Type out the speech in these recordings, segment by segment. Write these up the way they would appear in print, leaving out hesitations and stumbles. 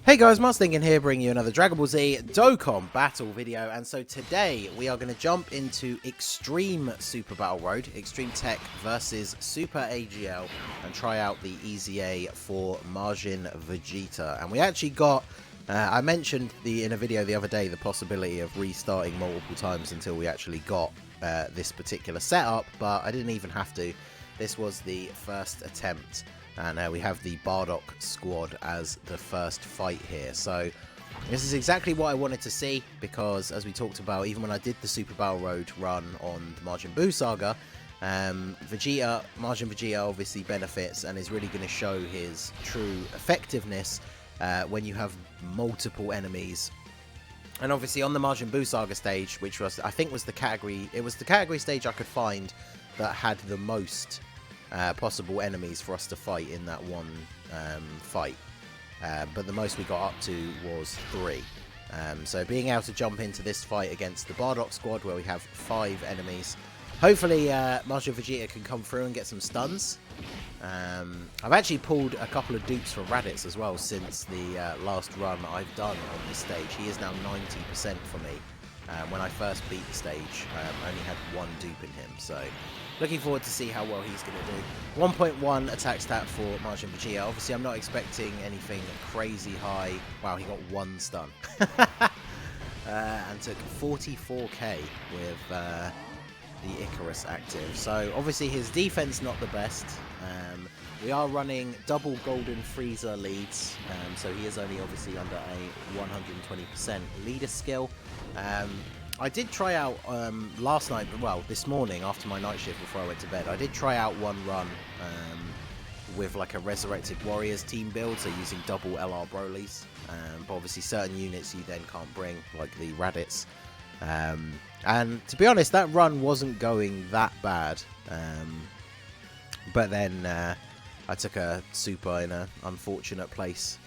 Hey guys, Mars Thinking here, bringing you another Dragon Ball Z Dokkan battle video. And so today we are going to jump into Extreme Super Battle Road, Extreme TEQ versus Super AGL, and try out the EZA for MAJIN Vegeta. And we actually got, I mentioned in a video the other day, the possibility of restarting multiple times until we actually got this particular setup, but I didn't even have to. This was the first attempt. And we have the Bardock squad as the first fight here. So this is exactly what I wanted to see, because as we talked about, even when I did the Super Battle Road run on the Majin Buu saga, Majin Vegeta obviously benefits and is really going to show his true effectiveness when you have multiple enemies. And obviously on the Majin Buu saga stage, which was, I think was the category, it was the category stage I could find that had the most possible enemies for us to fight in that one fight, but the most we got up to was 3. So being able to jump into this fight against the Bardock squad where we have 5 enemies, hopefully Majin Vegeta can come through and get some stuns. I've actually pulled a couple of dupes from Raditz as well since the last run I've done on this stage. He is now 90% for me. When I first beat the stage, I only had 1 dupe in him, so looking forward to see how well he's going to do. 1.1 attack stat for Majin Vegeta. Obviously, I'm not expecting anything crazy high. Wow, he got 1 stun. And took 44k with the Icarus active. So, obviously, his defense not the best. We are running double golden Frieza leads, so he is only obviously under a 120% leader skill. I did try out last night, well, this morning after my night shift before I went to bed, I did try out one run with like a Resurrected Warriors team build, so using double LR Brolys, but obviously certain units you then can't bring, like the Raditz. And to be honest, that run wasn't going that bad, but then I took a super in an unfortunate place.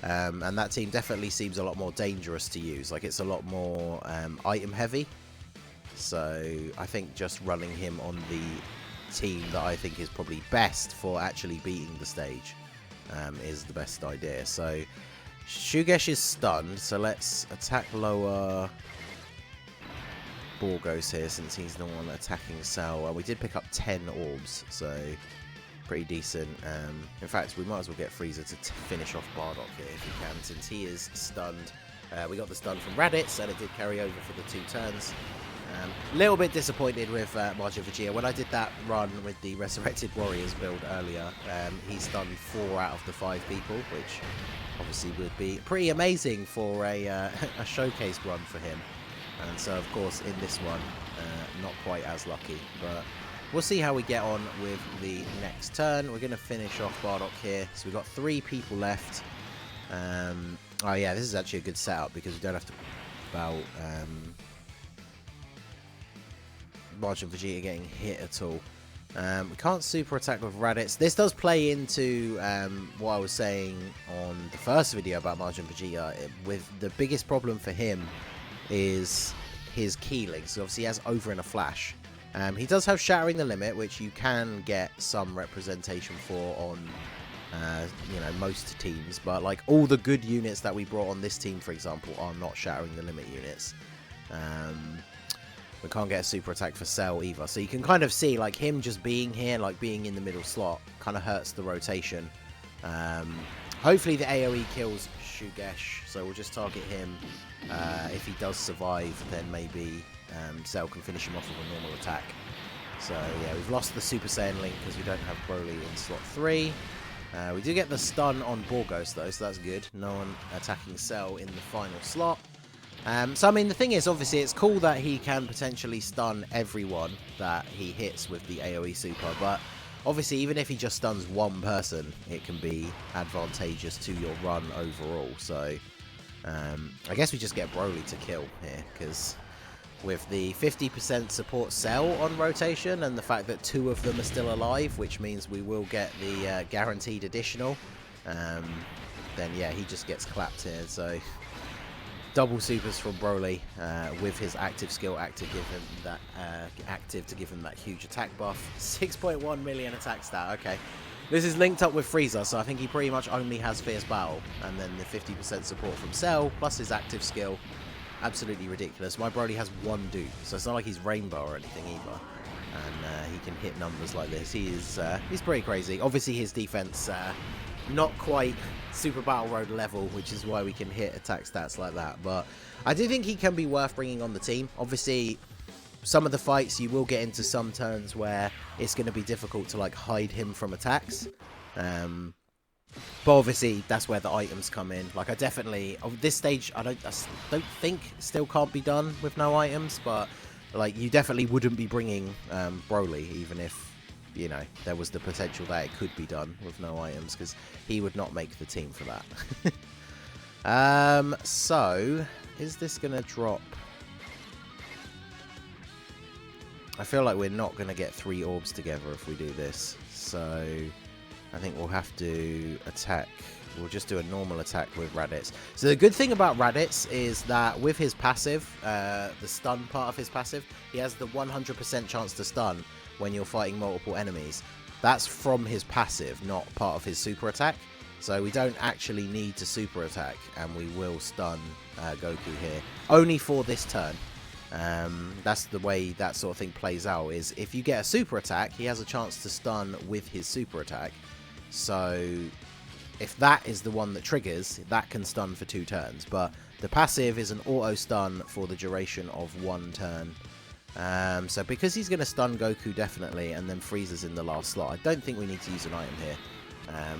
And that team definitely seems a lot more dangerous to use. Like, it's a lot more item heavy. So I think just running him on the team that I think is probably best for actually beating the stage is the best idea. So Shugesh is stunned, so let's attack lower Borgos here since he's the one attacking Cell. We did pick up 10 orbs, so pretty decent. In fact, we might as well get Frieza to finish off Bardock here if he can, since he is stunned. We got the stun from Raditz, and it did carry over for the 2 turns. A little bit disappointed with Majin Vegeta. When I did that run with the Resurrected Warriors build earlier, he stunned 4 out of the 5 people, which obviously would be pretty amazing for a showcase run for him. And so, of course, in this one, not quite as lucky, but we'll see how we get on with the next turn. We're going to finish off Bardock here. So we've got 3 people left. Oh yeah, this is actually a good setup because we don't have to about Majin Vegeta getting hit at all. We can't super attack with Raditz. This does play into what I was saying on the first video about Majin Vegeta. With the biggest problem for him is his Keeling. So obviously he has Over in a Flash. He does have Shattering the Limit, which you can get some representation for on, you know, most teams. But like all the good units that we brought on this team, for example, are not Shattering the Limit units. We can't get a super attack for Cell either. So you can kind of see like him just being here, like being in the middle slot, kind of hurts the rotation. Hopefully the AoE kills Shugesh, so we'll just target him. If he does survive, then maybe Cell can finish him off with a normal attack. So yeah, we've lost the Super Saiyan link because we don't have Broly in slot 3. We do get the stun on Borgos though, so that's good. No one attacking Cell in the final slot. So I mean, the thing is, obviously it's cool that he can potentially stun everyone that he hits with the AoE super, but obviously even if he just stuns one person, it can be advantageous to your run overall. So I guess we just get Broly to kill here, because with the 50% support Cell on rotation and the fact that 2 of them are still alive, which means we will get the guaranteed additional, then yeah, he just gets clapped here. So double supers from Broly with his active skill active to give him that huge attack buff. 6.1 million attack stat. Okay, This is linked up with Frieza, so I think he pretty much only has Fierce Battle, and then the 50% support from Cell, plus his active skill. Absolutely ridiculous. My Broly has one dupe, so it's not like he's Rainbow or anything either. And he can hit numbers like this. He's pretty crazy. Obviously his defense, not quite Super Battle Road level, which is why we can hit attack stats like that. But I do think he can be worth bringing on the team. Obviously, some of the fights you will get into some turns where it's going to be difficult to like hide him from attacks. But obviously that's where the items come in. Like I definitely, of this stage, I don't think still can't be done with no items. But like you definitely wouldn't be bringing Broly, even if, you know, there was the potential that it could be done with no items, because he would not make the team for that. So is this going to drop? I feel like we're not going to get 3 orbs together if we do this, so I think we'll have to attack. We'll just do a normal attack with Raditz. So the good thing about Raditz is that with his passive, the stun part of his passive, he has the 100% chance to stun when you're fighting multiple enemies. That's from his passive, not part of his super attack. So we don't actually need to super attack, and we will stun Goku here, only for this turn. That's the way that sort of thing plays out, is if you get a super attack, he has a chance to stun with his super attack. So if that is the one that triggers, that can stun for 2 turns. But the passive is an auto stun for the duration of 1 turn. So because he's going to stun Goku definitely, and then Frieza's in the last slot, I don't think we need to use an item here.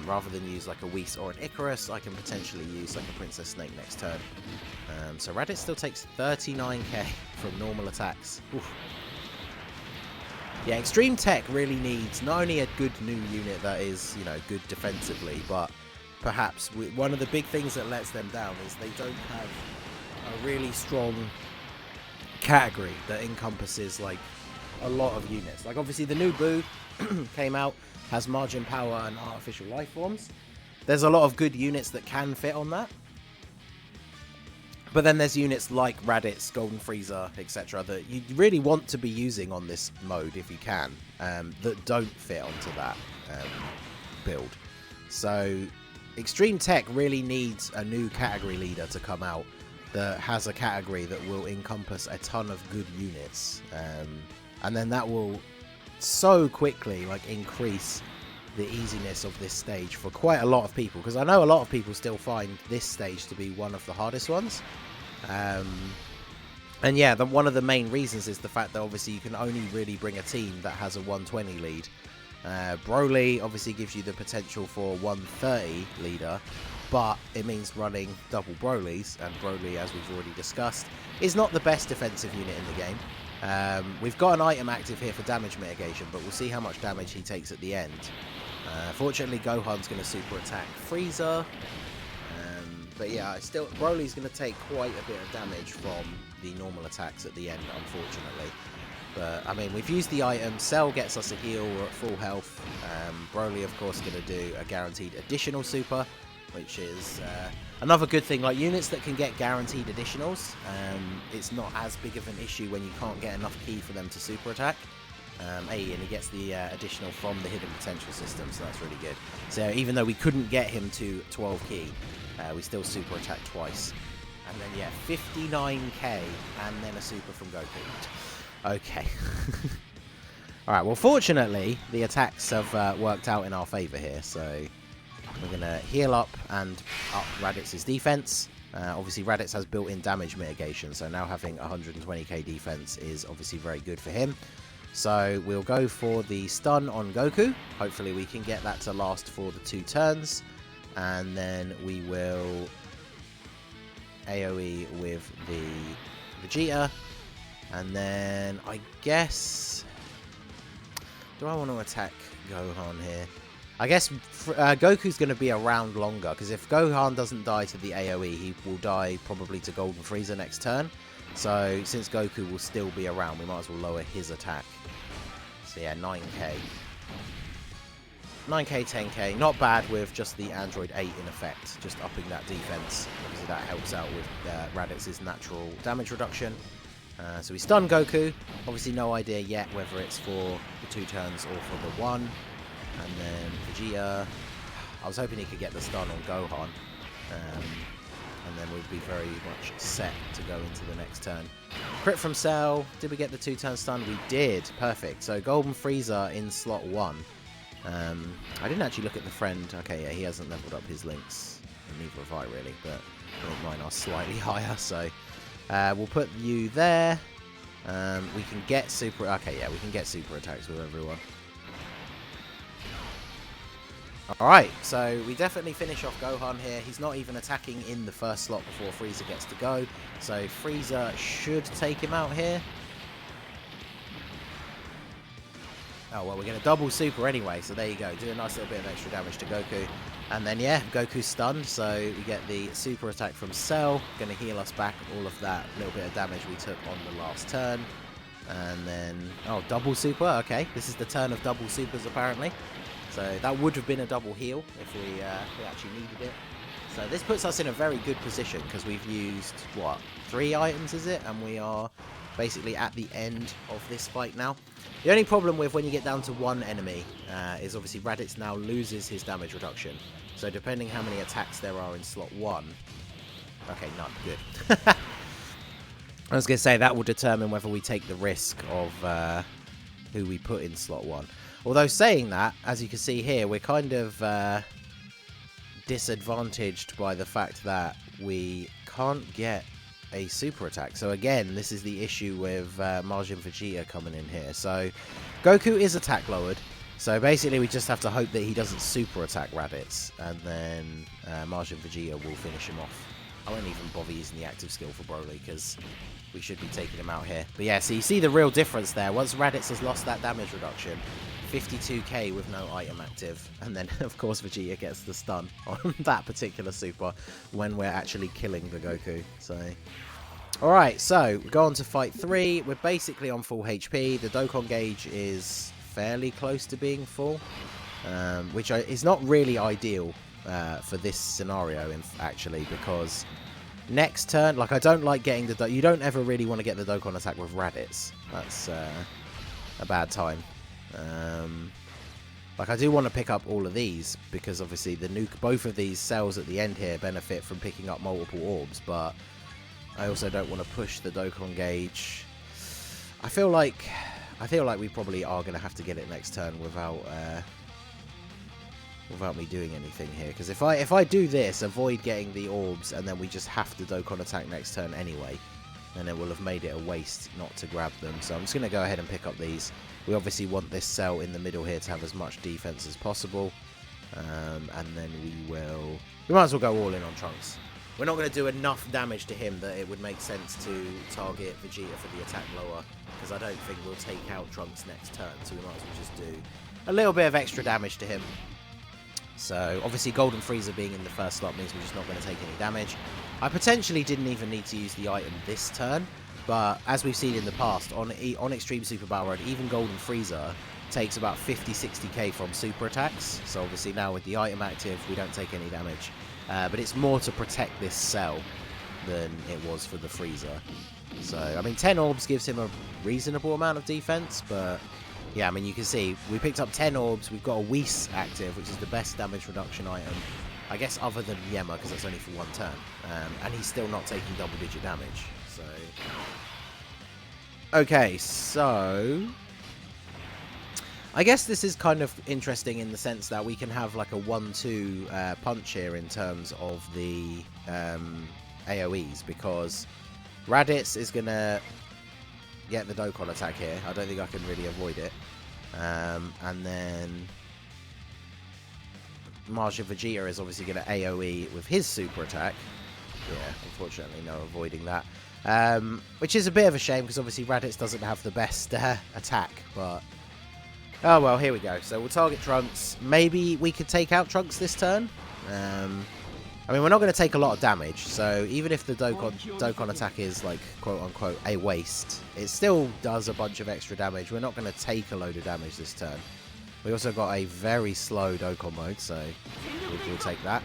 Rather than use like a Whis or an Icarus, I can potentially use like a Princess Snake next turn. So Raditz still takes 39k from normal attacks. Oof. Yeah, Extreme Tech really needs not only a good new unit that is, you know, good defensively, but perhaps one of the big things that lets them down is they don't have a really strong category that encompasses like a lot of units. Like obviously the new Boo came out, has Margin Power and Artificial Life Forms. There's a lot of good units that can fit on that. But then there's units like Raditz, Golden Frieza, etc. that you really want to be using on this mode if you can, that don't fit onto that build. So Extreme Tech really needs a new category leader to come out that has a category that will encompass a ton of good units. And then that will so quickly like increase the easiness of this stage for quite a lot of people, because I know a lot of people still find this stage to be one of the hardest ones. And yeah, one of the main reasons is the fact that obviously you can only really bring a team that has a 120 lead. Broly obviously gives you the potential for 130 leader, but it means running double Brolys, and Broly, as we've already discussed, is not the best defensive unit in the game. We've got an item active here for damage mitigation, but we'll see how much damage he takes at the end. Fortunately, Gohan's going to super attack Frieza. But yeah, still, Broly's going to take quite a bit of damage from the normal attacks at the end, unfortunately. But, I mean, we've used the item. Cell gets us a heal. We're at full health. Broly, of course, going to do a guaranteed additional super, which is another good thing. Like, units that can get guaranteed additionals, it's not as big of an issue when you can't get enough ki for them to super attack. And he gets the additional from the hidden potential system, so that's really good. So even though we couldn't get him to 12 ki, we still super attack twice. And then, yeah, 59k, and then a super from Goku. Okay. Alright, well, fortunately, the attacks have worked out in our favour here, so we're going to heal up and up Raditz's defense. Obviously, Raditz has built-in damage mitigation, so now having 120k defense is obviously very good for him. So we'll go for the stun on Goku. Hopefully we can get that to last for the 2 turns. And then we will AoE with the Vegeta. And then I guess... do I want to attack Gohan here? I guess Goku's going to be around longer, because if Gohan doesn't die to the AoE, he will die probably to Golden Frieza next turn. So since Goku will still be around, we might as well lower his attack. So yeah, 9k. 9k, 10k. Not bad with just the Android 8 in effect, just upping that defense. Obviously that helps out with Raditz's natural damage reduction. So we stun Goku. Obviously no idea yet whether it's for the 2 turns or for the 1. And then Vegeta, I was hoping he could get the stun on Gohan. And then we'd be very much set to go into the next turn. Crit from Cell. Did we get the 2-turn stun? We did. Perfect. So Golden Frieza in slot 1. I didn't actually look at the friend. Okay, yeah, he hasn't leveled up his links. And neither have I really, but I think mine are slightly higher. So we'll put you there. We can get super... Okay, yeah, we can get super attacks with everyone. Alright, so we definitely finish off Gohan here. He's not even attacking in the first slot before Frieza gets to go. So Frieza should take him out here. Oh, well, we're going to double super anyway, so there you go. Do a nice little bit of extra damage to Goku. And then, yeah, Goku's stunned, so we get the super attack from Cell. Going to heal us back all of that little bit of damage we took on the last turn. And then, oh, double super. Okay, this is the turn of double supers, apparently. So that would have been a double heal if we actually needed it. So this puts us in a very good position because we've used, what, 3 items, is it? And we are basically at the end of this fight now. The only problem with when you get down to 1 enemy is obviously Raditz now loses his damage reduction. So depending how many attacks there are in slot 1... Okay, none. Good. I was going to say that will determine whether we take the risk of who we put in slot 1. Although saying that, as you can see here, we're kind of disadvantaged by the fact that we can't get a super attack. So again, this is the issue with MAJIN Vegeta coming in here. So Goku is attack lowered. So basically we just have to hope that he doesn't super attack Raditz. And then MAJIN Vegeta will finish him off. I won't even bother using the active skill for Broly because we should be taking him out here. But yeah, so you see the real difference there. Once Raditz has lost that damage reduction, 52k with no item active, and then of course Vegeta gets the stun on that particular super when we're actually killing the Goku. So alright, so we go on to fight 3. We're basically on full HP. The Dokkan gauge is fairly close to being full, which is not really ideal for this scenario actually, because next turn, like, I don't like getting the you don't ever really want to get the Dokkan attack with Raditz. That's a bad time. Like, I do want to pick up all of these because obviously both of these cells at the end here benefit from picking up multiple orbs, but I also don't want to push the Dokkan gauge. I feel like we probably are going to have to get it next turn without me doing anything here, because if I do this, avoid getting the orbs, and then we just have to Dokkan attack next turn anyway, then it will have made it a waste not to grab them. So I'm just going to go ahead and pick up these. We obviously want this cell in the middle here to have as much defense as possible. And then we might as well go all in on Trunks. We're not going to do enough damage to him that it would make sense to target Vegeta for the attack lower, because I don't think we'll take out Trunks next turn, so we might as well just do a little bit of extra damage to him. So obviously Golden Frieza being in the first slot means we're just not going to take any damage. I potentially didn't even need to use the item this turn, but as we've seen in the past, on Extreme Super Battle Road, even Golden Frieza takes about 50-60k from super attacks. So obviously now with the item active, we don't take any damage. But it's more to protect this cell than it was for the Frieza. So, I mean, 10 orbs gives him a reasonable amount of defense, but yeah, I mean, you can see we picked up 10 orbs. We've got a Whis active, which is the best damage reduction item, I guess, other than Yema, because that's only for 1 turn. And he's still not taking double-digit damage. So, okay, so I guess this is kind of interesting in the sense that we can have like a 1-2 punch here in terms of the AoEs, because Raditz is going to get the Dokkan attack here. I don't think I can really avoid it. And then MAJIN Vegeta is obviously going to AoE with his super attack. Yeah, unfortunately no avoiding that. Which is a bit of a shame, because obviously Raditz doesn't have the best attack, but oh well, here we go. So we'll target Trunks. Maybe we could take out Trunks this turn. I mean, we're not going to take a lot of damage, so even if the Dokkan attack is, like, quote-unquote, a waste, it still does a bunch of extra damage. We're not going to take a load of damage this turn. We also got a very slow Dokkan mode, so we'll take that.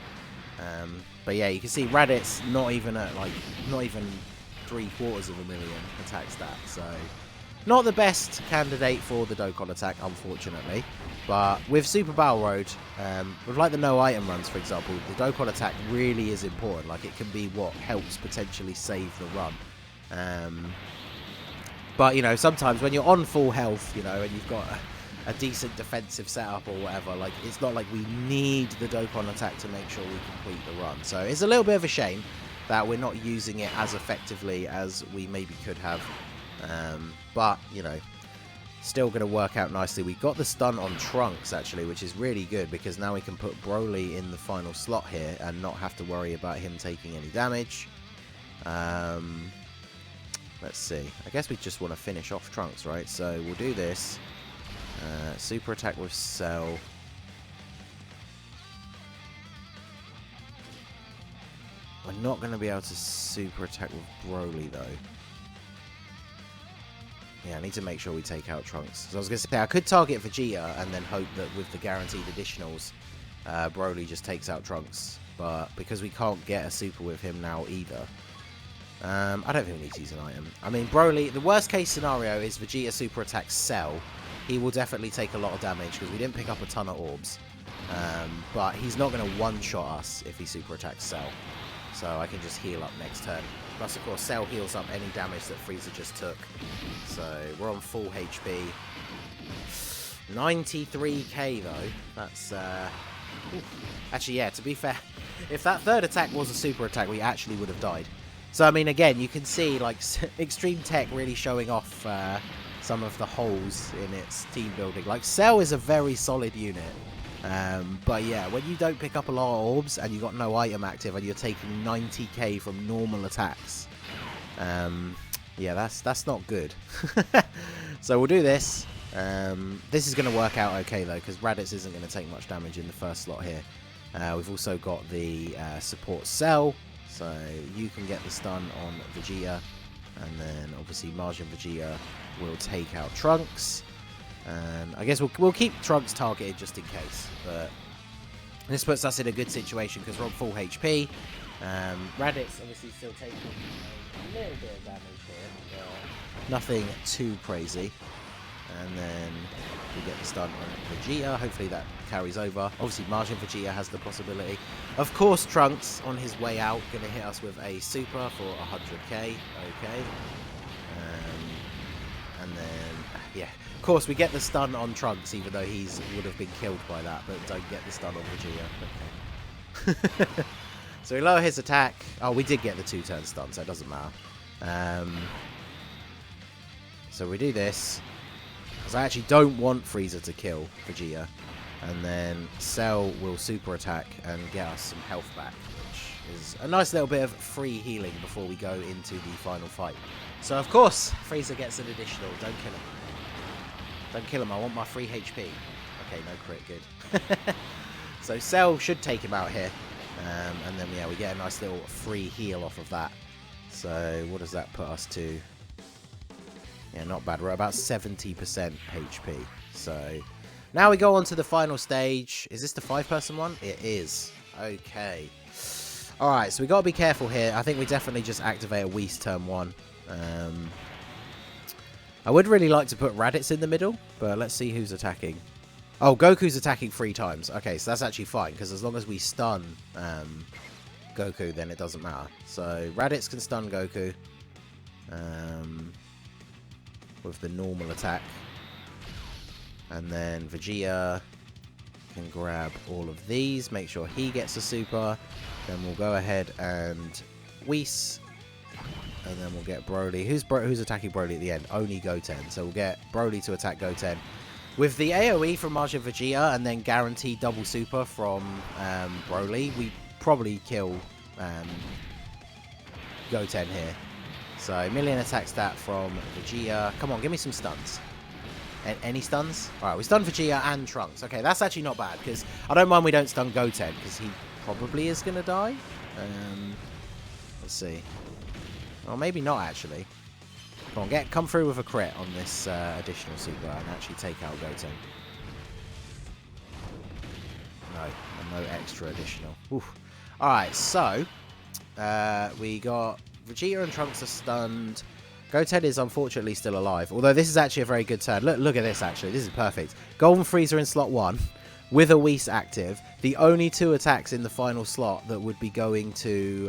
But yeah, you can see Raditz not even at, like, not even 3/4 of a million attack stat, so Not the best candidate for the Dokkan attack, unfortunately. But with Super Battle Road, with like the no item runs, for example, the Dokkan attack really is important. Like, it can be what helps potentially save the run. But, you know, sometimes when you're on full health, you know, and you've got a decent defensive setup or whatever, like, it's not like we need the Dokkan attack to make sure we complete the run. So it's a little bit of a shame that we're not using it as effectively as we maybe could have. But, you know, still going to work out nicely. We got the stun on Trunks, actually, which is really good because now we can put Broly in the final slot here and not have to worry about him taking any damage. Let's see. I guess we just want to finish off Trunks, right? So we'll do this. Super attack with Cell. We're not going to be able to super attack with Broly, though. Yeah, I need to make sure we take out Trunks. So I was going to say, I could target Vegeta and then hope that with the guaranteed additionals, Broly just takes out Trunks. But because we can't get a super with him now either, I don't think we need to use an item. I mean, Broly, the worst case scenario is Vegeta super attacks Cell. He will definitely take a lot of damage because we didn't pick up a ton of orbs. But he's not going to one-shot us if he super attacks Cell. So I can just heal up next turn. Plus, of course, Cell heals up any damage that Frieza just took. So we're on full HP. 93k, though. That's... Actually, yeah, to be fair, if that third attack was a super attack, we actually would have died. So, I mean, again, you can see, like, Extreme Tech really showing off some of the holes in its team building. Like, Cell is a very solid unit. But yeah, when you don't pick up a lot of orbs and you got no item active and you're taking 90k from normal attacks, yeah, that's not good. So we'll do this. This is going to work out okay though, because Raditz isn't going to take much damage in the first slot here. We've also got the support Cell, so you can get the stun on Vegeta, and then obviously Majin Vegeta will take out Trunks. I guess we'll keep Trunks targeted just in case, but this puts us in a good situation because we're on full HP. Raditz obviously still taking a little bit of damage here, but nothing too crazy. And then we get the stun on Vegeta. Hopefully that carries over. Obviously Majin Vegeta has the possibility. Of course, Trunks on his way out going to hit us with a super for 100k. Okay. And then, yeah. Of course, we get the stun on Trunks, even though he would have been killed by that, but don't get the stun on Vegeta. Okay. So we lower his attack. Oh, we did get the 2-turn stun, so it doesn't matter. So we do this, because I actually don't want Frieza to kill Vegeta. And then Cell will super attack and get us some health back, which is a nice little bit of free healing before we go into the final fight. So, of course, Frieza gets an additional. Don't kill him. Don't kill him, I want my free HP. Okay, no crit, good. So Cell should take him out here. And then, yeah, we get a nice little free heal off of that. So what does that put us to? Yeah, not bad. We're at about 70% HP. So now we go on to the final stage. Is this the 5-person one? It is. Okay. Alright, so we got to be careful here. I think we definitely just activate a Whis turn 1. I would really like to put Raditz in the middle, but let's see who's attacking. Oh, Goku's attacking 3 times. Okay, so that's actually fine, because as long as we stun Goku, then it doesn't matter. So Raditz can stun Goku with the normal attack. And then Vegeta can grab all of these, make sure he gets a super. Then we'll go ahead and Whis. And then we'll get Broly. Who's attacking Broly at the end? Only Goten. So we'll get Broly to attack Goten. With the AoE from Majin Vegeta and then guaranteed double super from Broly, we probably kill Goten here. So million attack stat from Vegeta. Come on, give me some stuns. Any stuns? Alright, we stun Vegeta and Trunks. Okay, that's actually not bad, because I don't mind we don't stun Goten, because he probably is going to die. Let's see. Well, maybe not, actually. Come on, come through with a crit on this additional super and actually take out Goten. No extra additional. Alright, so we got Vegeta and Trunks are stunned. Goten is unfortunately still alive. Although this is actually a very good turn. Look at this, actually. This is perfect. Golden Frieza in slot 1 with a Whis active. The only 2 attacks in the final slot that would be going to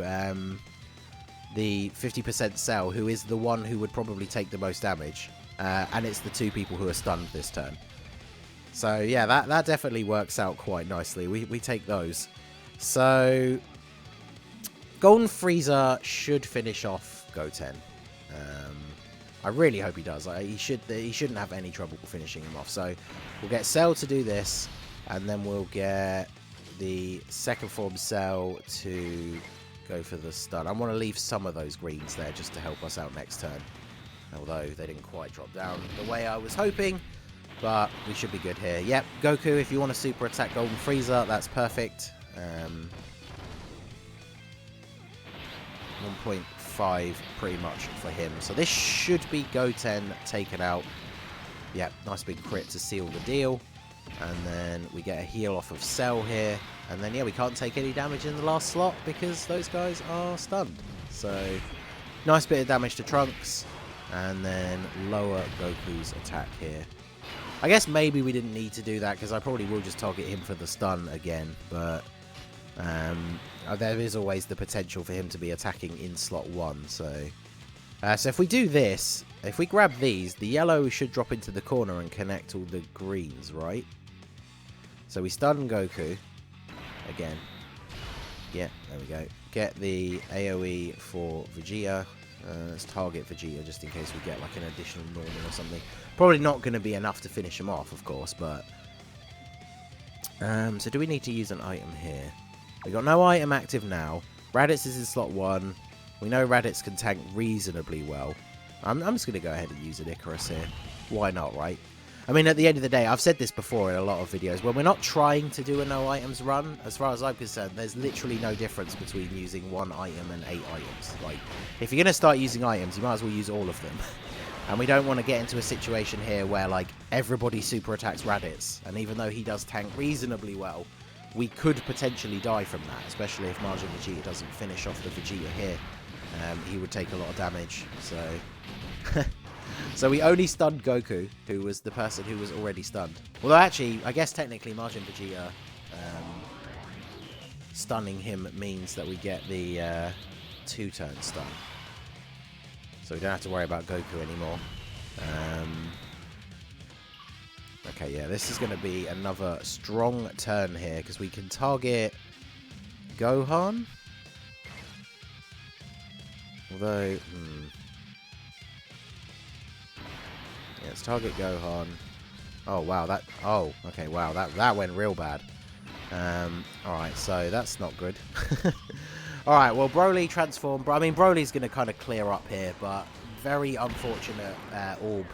the 50% Cell, who is the one who would probably take the most damage. And it's the 2 people who are stunned this turn. So, yeah, that definitely works out quite nicely. We take those. So, Golden Frieza should finish off Goten. I really hope he does. He shouldn't have any trouble finishing him off. So we'll get Cell to do this, and then we'll get the second form Cell to go for the stun. I want to leave some of those greens there just to help us out next turn. Although they didn't quite drop down the way I was hoping, but we should be good here. Yep, Goku, if you want to super attack Golden Frieza, that's perfect. 1.5 pretty much for him. So this should be Goten taken out. Yeah, nice big crit to seal the deal. And then we get a heal off of Cell here. And then, yeah, we can't take any damage in the last slot because those guys are stunned. So, nice bit of damage to Trunks. And then lower Goku's attack here. I guess maybe we didn't need to do that because I probably will just target him for the stun again. But there is always the potential for him to be attacking in slot 1. So if we do this, if we grab these, the yellow should drop into the corner and connect all the greens, right? So we stun Goku again. Yeah, there we go. Get the AoE for Vegeta. Let's target Vegeta just in case we get like an additional normal or something. Probably not going to be enough to finish him off, of course, but... so do we need to use an item here? We got no item active now. Raditz is in slot 1. We know Raditz can tank reasonably well. I'm just going to go ahead and use an Icarus here. Why not, right? I mean, at the end of the day, I've said this before in a lot of videos. When we're not trying to do a no items run, as far as I'm concerned, there's literally no difference between using 1 item and 8 items. Like, if you're going to start using items, you might as well use all of them. And we don't want to get into a situation here where, like, everybody super attacks Raditz. And even though he does tank reasonably well, we could potentially die from that, especially if Majin Vegeta doesn't finish off the Vegeta here. He would take a lot of damage, so... So we only stunned Goku, who was the person who was already stunned. Although actually, I guess technically Majin Vegeta stunning him means that we get the 2-turn stun. So we don't have to worry about Goku anymore. Okay, yeah, this is going to be another strong turn here, because we can target Gohan. Although, yeah, let's target Gohan. Oh, wow, okay, wow, that went real bad. Alright, so that's not good. Alright, well, Broly transformed. I mean, Broly's going to kind of clear up here, but very unfortunate orb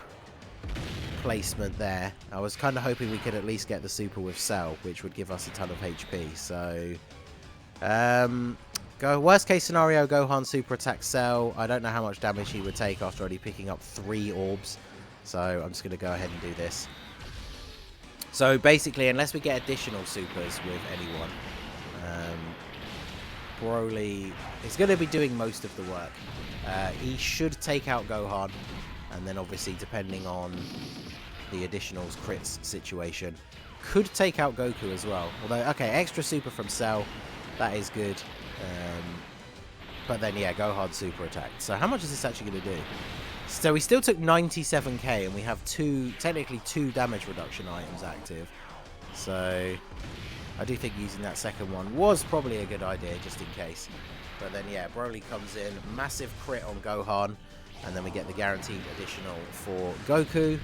placement there. I was kind of hoping we could at least get the super with Cell, which would give us a ton of HP. So, worst case scenario, Gohan super attacks Cell. I don't know how much damage he would take after already picking up 3 orbs. So I'm just going to go ahead and do this. So basically, unless we get additional supers with anyone, Broly is going to be doing most of the work. He should take out Gohan, and then obviously depending on the additionals crits situation, could take out Goku as well. Although, okay, extra super from Cell, that is good. But then, yeah, Gohan super attacked. So how much is this actually going to do? So we still took 97k, and we have technically two damage reduction items active. So I do think using that second one was probably a good idea, just in case. But then, yeah, Broly comes in, massive crit on Gohan, and then we get the guaranteed additional for Goku.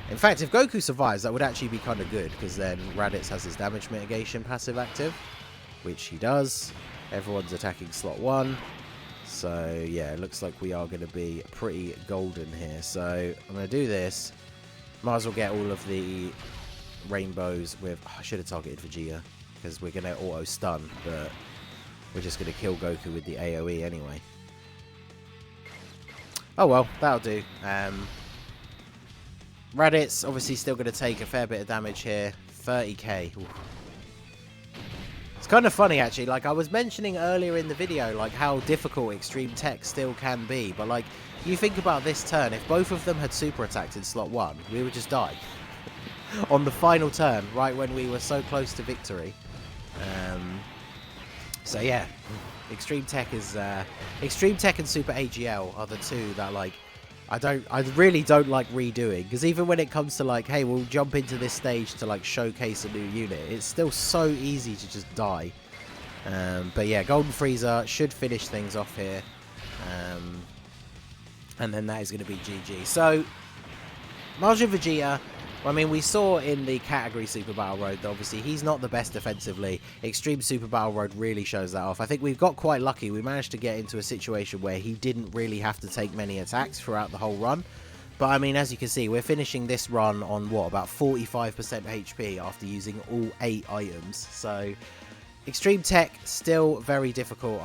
In fact, if Goku survives, that would actually be kind of good, because then Raditz has his damage mitigation passive active, which he does. Everyone's attacking slot 1. So, yeah, it looks like we are going to be pretty golden here. So, I'm going to do this. Might as well get all of the rainbows with... Oh, I should have targeted Vegeta, because we're going to auto-stun, but we're just going to kill Goku with the AoE anyway. Oh, well, that'll do. Raditz, obviously, still going to take a fair bit of damage here. 30k. Oof. It's kind of funny actually. Like I was mentioning earlier in the video, like how difficult Extreme Tech still can be. But like you think about this turn, if both of them had super attacked in slot 1, we would just die on the final turn, right when we were so close to victory. So yeah, Extreme Tech is Extreme Tech and Super AGL are the two that like I really don't like redoing, because even when it comes to like, hey, we'll jump into this stage to like showcase a new unit, it's still so easy to just die. But yeah, Golden Frieza should finish things off here, and then that is going to be GG. So Majin Vegeta, I mean, we saw in the category Super Battle Road that obviously he's not the best defensively. Extreme Super Battle Road really shows that off. I think we've got quite lucky. We managed to get into a situation where he didn't really have to take many attacks throughout the whole run. But I mean, as you can see, we're finishing this run on what, about 45% HP after using all 8 items. So Extreme Tech still very difficult.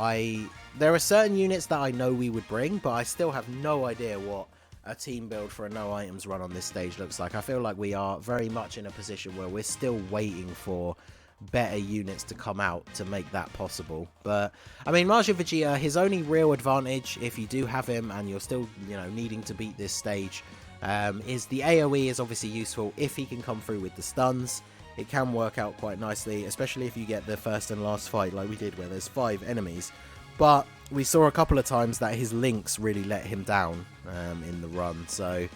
There are certain units that I know we would bring, but I still have no idea what a team build for a no items run on this stage looks like. I feel like we are very much in a position where we're still waiting for better units to come out to make that possible. But I mean, Majin Vegeta, his only real advantage, if you do have him and you're still, you know, needing to beat this stage, is the AoE is obviously useful if he can come through with the stuns. It can work out quite nicely, especially if you get the first and last fight like we did, where there's 5 enemies. But we saw a couple of times that his links really let him down in the run, so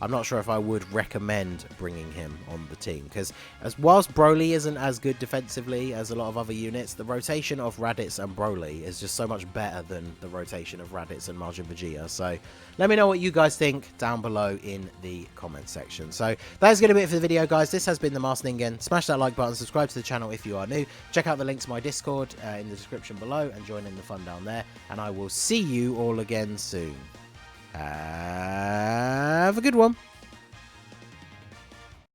I'm not sure if I would recommend bringing him on the team, because whilst Broly isn't as good defensively as a lot of other units, the rotation of Raditz and Broly is just so much better than the rotation of Raditz and Majin Vegeta. So let me know what you guys think down below in the comment section. So that is going to be it for the video, guys. This has been the Masked Ningen. Smash that like button, subscribe to the channel if you are new, check out the link to my Discord in the description below and join in the fun down there, and I will see you all again soon. Have a good one.